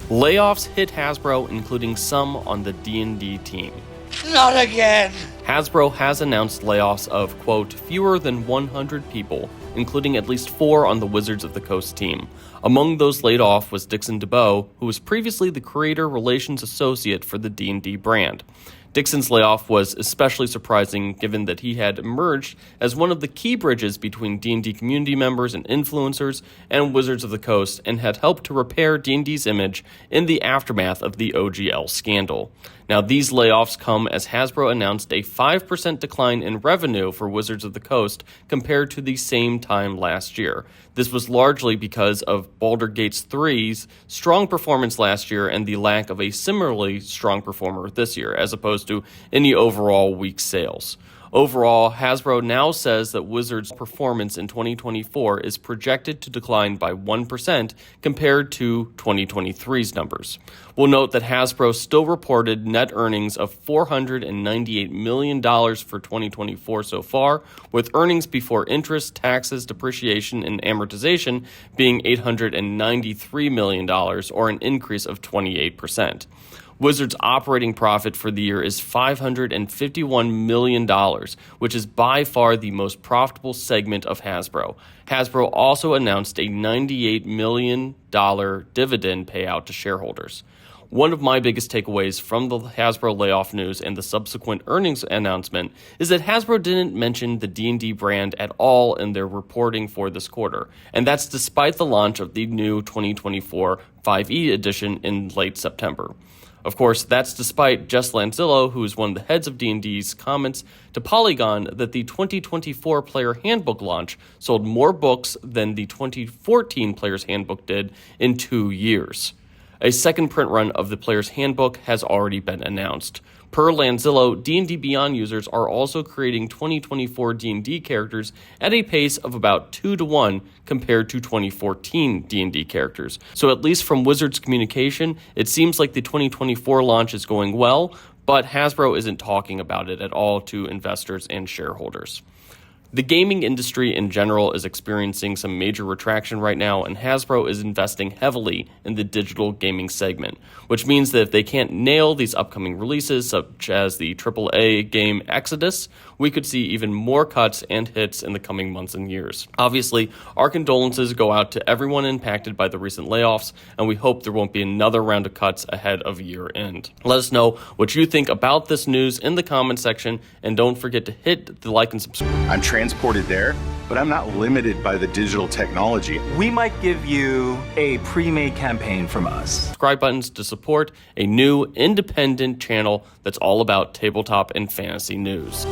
Layoffs hit Hasbro, including some on the D&D team. Not again! Hasbro has announced layoffs of, quote, fewer than 100 people, including at least 4 on the Wizards of the Coast team. Among those laid off was Dixon DeBow, who was previously the Creator Relations Associate for the D&D brand. Dixon's layoff was especially surprising given that he had emerged as one of the key bridges between D&D community members and influencers and Wizards of the Coast and had helped to repair D&D's image in the aftermath of the OGL scandal. Now, these layoffs come as Hasbro announced a 5% decline in revenue for Wizards of the Coast compared to the same time last year. This was largely because of Baldur's Gate 3's strong performance last year and the lack of a similarly strong performer this year, as opposed to any overall weak sales. Overall, Hasbro now says that Wizards' performance in 2024 is projected to decline by 1% compared to 2023's numbers. We'll note that Hasbro still reported net earnings of $498 million for 2024 so far, with earnings before interest, taxes, depreciation, and amortization being $893 million, or an increase of 28%. Wizards' operating profit for the year is $551 million, which is by far the most profitable segment of Hasbro. Hasbro also announced a $98 million dividend payout to shareholders. One of my biggest takeaways from the Hasbro layoff news and the subsequent earnings announcement is that Hasbro didn't mention the D&D brand at all in their reporting for this quarter, and that's despite the launch of the new 2024 5e edition in late September. Of course, that's despite Jess Lanzillo, who is one of the heads of D&D's, comments to Polygon that the 2024 Player Handbook launch sold more books than the 2014 Player's Handbook did in 2 years. A second print run of the Player's Handbook has already been announced. Per Lanzillo, D&D Beyond users are also creating 2024 D&D characters at a pace of about 2 to 1 compared to 2014 D&D characters. So at least from Wizards communication, it seems like the 2024 launch is going well, but Hasbro isn't talking about it at all to investors and shareholders. The gaming industry in general is experiencing some major retraction right now, and Hasbro is investing heavily in the digital gaming segment, which means that if they can't nail these upcoming releases, such as the AAA game Exodus, we could see even more cuts and hits in the coming months and years. Obviously, our condolences go out to everyone impacted by the recent layoffs, and we hope there won't be another round of cuts ahead of year end. Let us know what you think about this news in the comment section, and don't forget to hit the like and subscribe. I'm transported there, but I'm not limited by the digital technology. We might give you a pre-made campaign from us. Subscribe buttons to support a new independent channel that's all about tabletop and fantasy news.